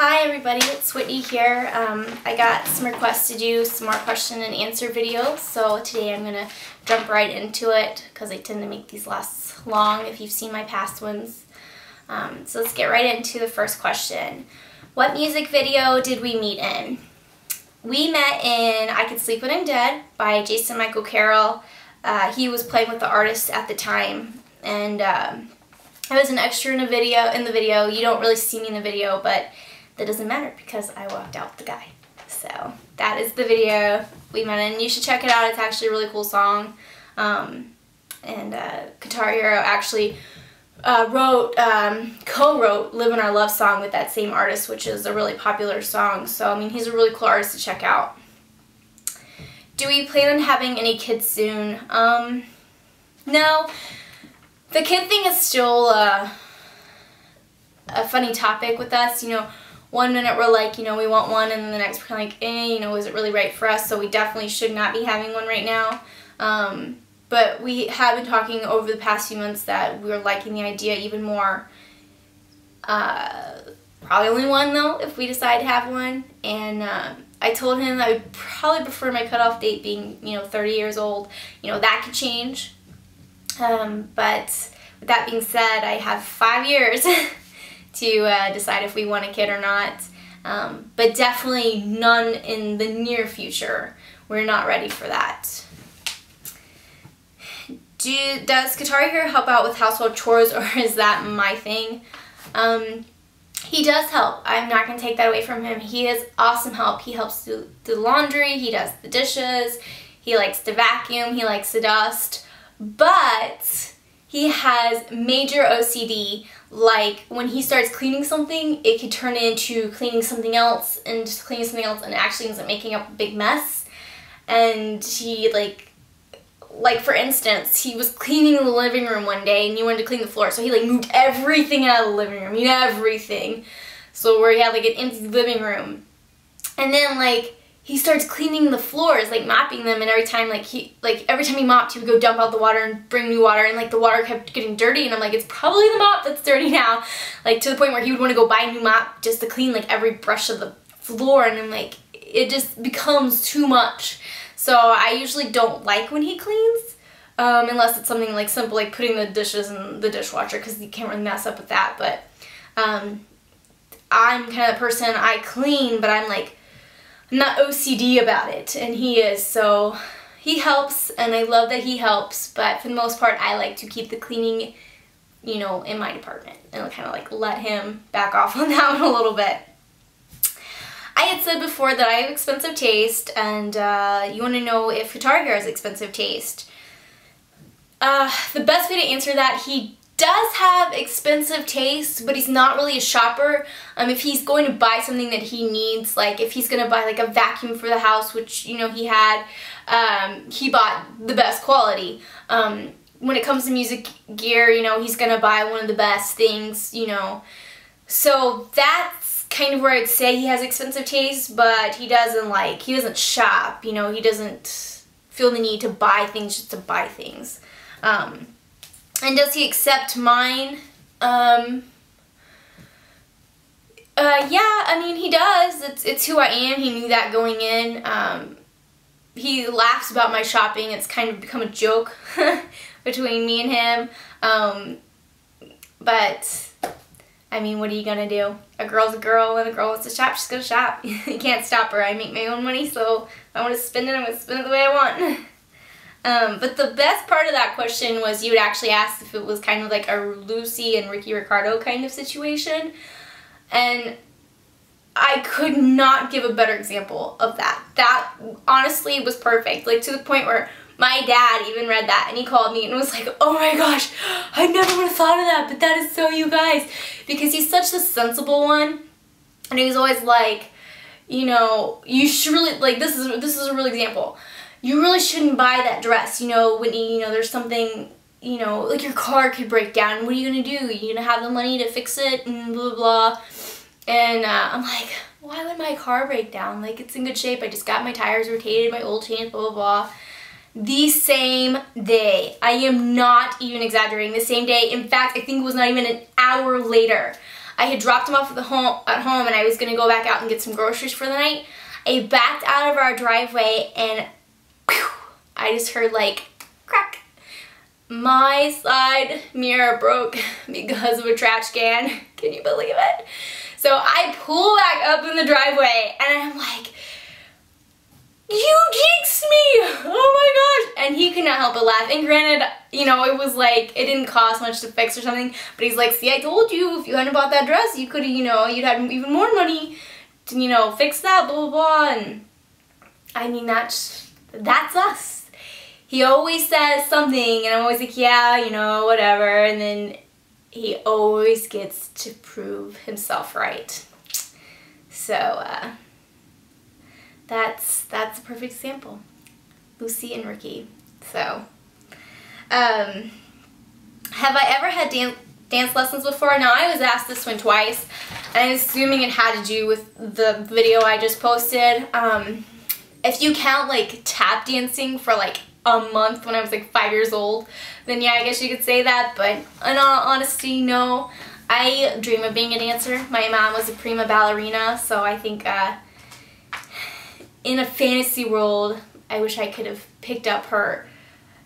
Hi everybody, it's Whitney here. I got some requests to do some more question and answer videos, so today I'm going to jump right into it because I tend to make these last long if you've seen my past ones. So let's get right into the first question. What music video did we meet in? We met in I Could Sleep When I'm Dead by Jason Michael Carroll. He was playing with the artist at the time, and I was an extra in the video. You don't really see me in the video, but that doesn't matter because I walked out the guy. So that is the video we met in. You should check it out. It's actually a really cool song. Guitar Hero actually co-wrote Live in Our Love song with that same artist, which is a really popular song. So, I mean, he's a really cool artist to check out. Do we plan on having any kids soon? No. The kid thing is still a funny topic with us. You know, one minute we're like, you know, we want one, and then the next we're kind of like, you know, is it really right for us? So we definitely should not be having one right now. But we have been talking over the past few months that we're liking the idea even more. Probably only one though, if we decide to have one. And I told him I would probably prefer my cutoff date being, you know, 30 years old. You know, that could change. But with that being said, I have 5 years to decide if we want a kid or not. But definitely none in the near future. We're not ready for that. Does Guitar Hero help out with household chores, or is that my thing? He does help. I'm not going to take that away from him. He is awesome help. He helps do the laundry, he does the dishes, he likes to vacuum, he likes to dust, but he has major OCD. Like, when he starts cleaning something, it could turn into cleaning something else, and just cleaning something else, and actually ends up making up a big mess. And he, like for instance, he was cleaning the living room one day and he wanted to clean the floor, so he like moved everything out of the living room, everything. So where he had like an empty living room. And then like he starts cleaning the floors, like mopping them, and every time he mopped, he would go dump out the water and bring new water, and like the water kept getting dirty, and I'm like, it's probably the mop that's dirty now. Like, to the point where he would want to go buy a new mop just to clean like every brush of the floor, and I'm like, it just becomes too much. So I usually don't like when he cleans, unless it's something like simple, like putting the dishes in the dishwasher, because you can't really mess up with that. But I'm kind of the person, I clean, but I'm not OCD about it, and he is. So he helps, and I love that he helps, but for the most part, I like to keep the cleaning, you know, in my department, and kind of like let him back off on that one a little bit. I had said before that I have expensive taste, and you want to know if Guitar Hero has expensive taste. The best way to answer that, he does have expensive taste, but he's not really a shopper. If he's going to buy something that he needs, like if he's going to buy like a vacuum for the house, which, you know, he had, he bought the best quality. When it comes to music gear, you know, he's going to buy one of the best things, you know. So that's kind of where I'd say he has expensive taste, but he doesn't shop, you know, he doesn't feel the need to buy things just to buy things. And does he accept mine? Yeah, I mean, he does. It's who I am. He knew that going in. He laughs about my shopping. It's kind of become a joke between me and him. But I mean, what are you gonna do? A girl's a girl, and a girl wants to shop, she's gonna shop. You can't stop her. I make my own money, so if I want to spend it, I'm gonna spend it the way I want. But the best part of that question was you had actually asked if it was kind of like a Lucy and Ricky Ricardo kind of situation. And I could not give a better example of that. That honestly was perfect. Like, to the point where my dad even read that, and he called me and was like, oh my gosh, I never would have thought of that, but that is so you guys. Because he's such the sensible one, and he was always like, you know, you should really, like, this is a real example. You really shouldn't buy that dress, you know, when you know, there's something, you know, like your car could break down. What are you going to do? You're going to have the money to fix it and blah, blah, blah. And I'm like, why would my car break down? Like, it's in good shape. I just got my tires rotated, my oil changed, blah, blah, blah. The same day. I am not even exaggerating. The same day. In fact, I think it was not even an hour later. I had dropped him off at home and I was going to go back out and get some groceries for the night. I backed out of our driveway and whew, I just heard like crack. My side mirror broke because of a trash can. Can you believe it? So I pull back up in the driveway and I'm like, you jinxed me! Oh my gosh! And he could not help but laugh. And granted, you know, it was like, it didn't cost much to fix or something, but he's like, see, I told you, if you hadn't bought that dress, you could have, you know, you'd have even more money to, you know, fix that, blah, blah, blah. And I mean, that's us. He always says something, and I'm always like, yeah, you know, whatever. And then he always gets to prove himself right. So, that's a perfect example. Lucy and Ricky. So, have I ever had dance lessons before? Now, I was asked this one twice, and I'm assuming it had to do with the video I just posted. If you count, like, tap dancing for, like, a month when I was, like, 5 years old, then yeah, I guess you could say that, but in all honesty, no. I dream of being a dancer. My mom was a prima ballerina, so I think, in a fantasy world, I wish I could have picked up her,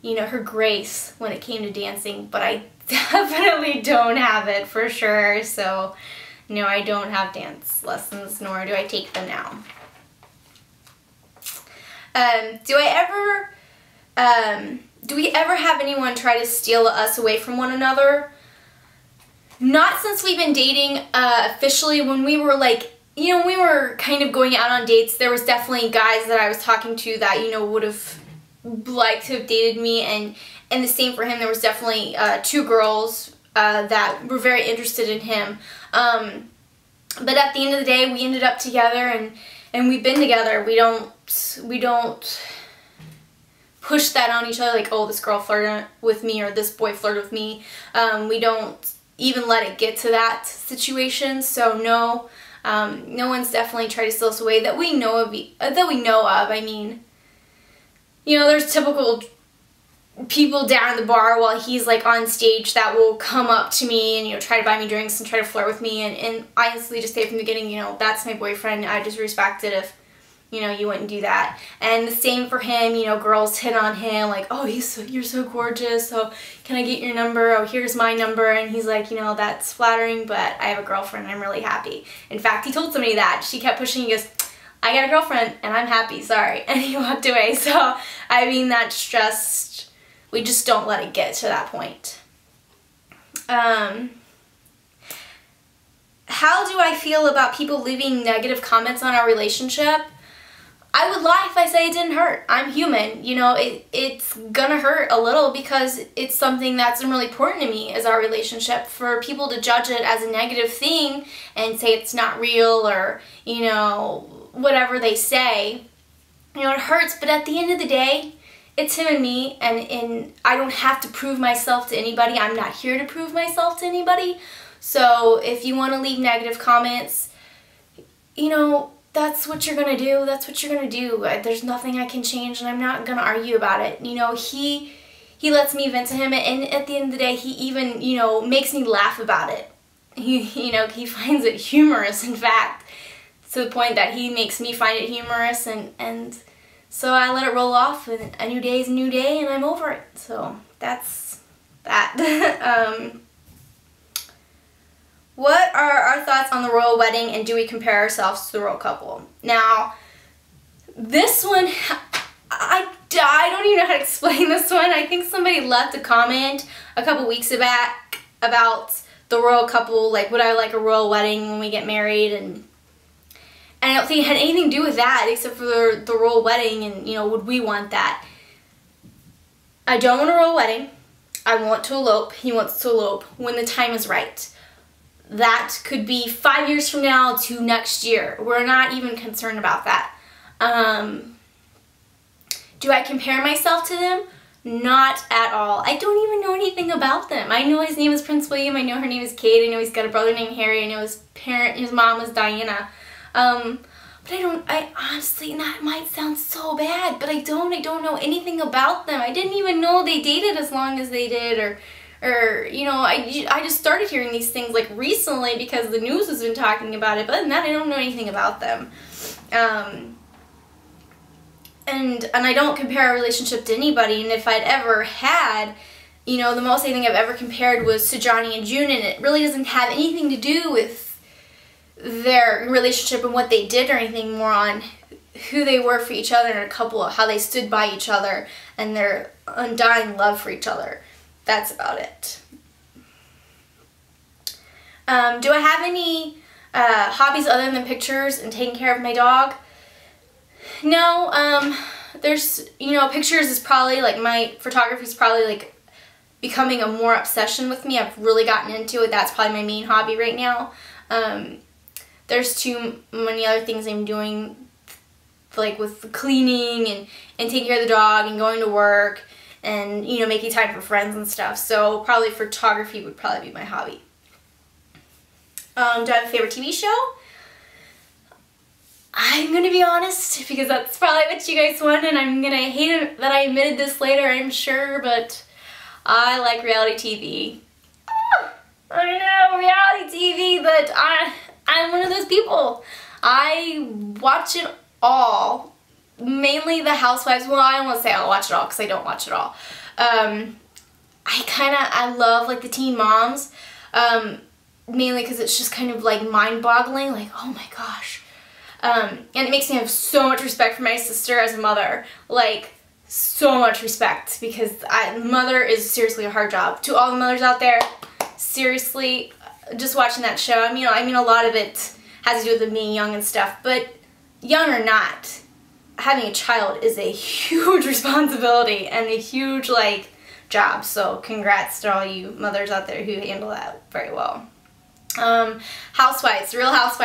you know, her grace when it came to dancing, but I definitely don't have it for sure. So, no, I don't have dance lessons, nor do I take them now. Do we ever have anyone try to steal us away from one another? Not since we've been dating officially. When we were like, you know, we were kind of going out on dates, there was definitely guys that I was talking to that, you know, would have liked to have dated me, and the same for him. There was definitely 2 girls that were very interested in him. But at the end of the day, we ended up together, and we've been together. We don't push that on each other like, oh, this girl flirted with me or this boy flirted with me. We don't even let it get to that situation. So no. No one's definitely tried to steal us away that we know of. I mean, you know, there's typical people down at the bar while he's like on stage that will come up to me and, you know, try to buy me drinks and try to flirt with me, and I instantly just say from the beginning, you know, that's my boyfriend. I just respect it if, you know, you wouldn't do that. And the same for him, you know, girls hit on him like, oh, you're so gorgeous, so can I get your number? Oh, here's my number. And he's like, you know, that's flattering, but I have a girlfriend and I'm really happy. In fact, he told somebody that. She kept pushing, he goes, I got a girlfriend and I'm happy, sorry. And he walked away. So, I mean, that's just, we just don't let it get to that point. How do I feel about people leaving negative comments on our relationship? I would lie if I say it didn't hurt. I'm human. You know, it's gonna hurt a little because it's something that's really important to me is our relationship. For people to judge it as a negative thing and say it's not real or, you know, whatever they say, you know, it hurts. But at the end of the day, it's him and me, and I don't have to prove myself to anybody. I'm not here to prove myself to anybody. So if you want to leave negative comments, you know, that's what you're going to do. That's what you're going to do. There's nothing I can change, and I'm not going to argue about it. You know, he lets me vent to him, and at the end of the day, he even, you know, makes me laugh about it. You know, he finds it humorous, in fact, to the point that he makes me find it humorous, and so I let it roll off, and a new day is a new day, and I'm over it. So that's that. What are our thoughts on the royal wedding, and do we compare ourselves to the royal couple? Now, this one, I don't even know how to explain this one. I think somebody left a comment a couple weeks back about the royal couple, like, would I like a royal wedding when we get married, and I don't think it had anything to do with that except for the royal wedding and, you know, would we want that? I don't want a royal wedding. I want to elope. He wants to elope when the time is right. That could be 5 years from now to next year. We're not even concerned about that. Do I compare myself to them? Not at all. I don't even know anything about them. I know his name is Prince William. I know her name is Kate. I know he's got a brother named Harry. I know his mom was Diana. But I honestly, and that might sound so bad, but I don't know anything about them. I didn't even know they dated as long as they did, or, you know, I just started hearing these things like recently because the news has been talking about it, but other than that, I don't know anything about them. And I don't compare a relationship to anybody, and if I'd ever had, you know, the most anything I've ever compared was to Johnny and June, and it really doesn't have anything to do with their relationship and what they did or anything, more on who they were for each other and a couple, how they stood by each other and their undying love for each other. That's about it. Do I have any hobbies other than pictures and taking care of my dog? No. There's, you know, pictures is probably like, my photography is probably like becoming a more obsession with me. I've really gotten into it. That's probably my main hobby right now. There's too many other things I'm doing, like with cleaning and taking care of the dog and going to work and, you know, making time for friends and stuff. So probably photography would probably be my hobby. Do I have a favorite TV show? I'm going to be honest, because that's probably what you guys want, and I'm going to hate it that I admitted this later, I'm sure, but I like reality TV. I know, reality TV, but I'm one of those people. I watch it all. Mainly The Housewives. Well, I don't want to say I'll watch it all, because I don't watch it all. I love like the teen moms. Mainly because it's just kind of like mind-boggling, like, oh my gosh. And it makes me have so much respect for my sister as a mother. Like, so much respect, because mother is seriously a hard job. To all the mothers out there, seriously, just watching that show, I mean a lot of it has to do with them being young and stuff, but young or not, having a child is a huge responsibility and a huge, like, job. So congrats to all you mothers out there who handle that very well. Housewives, Real Housewives.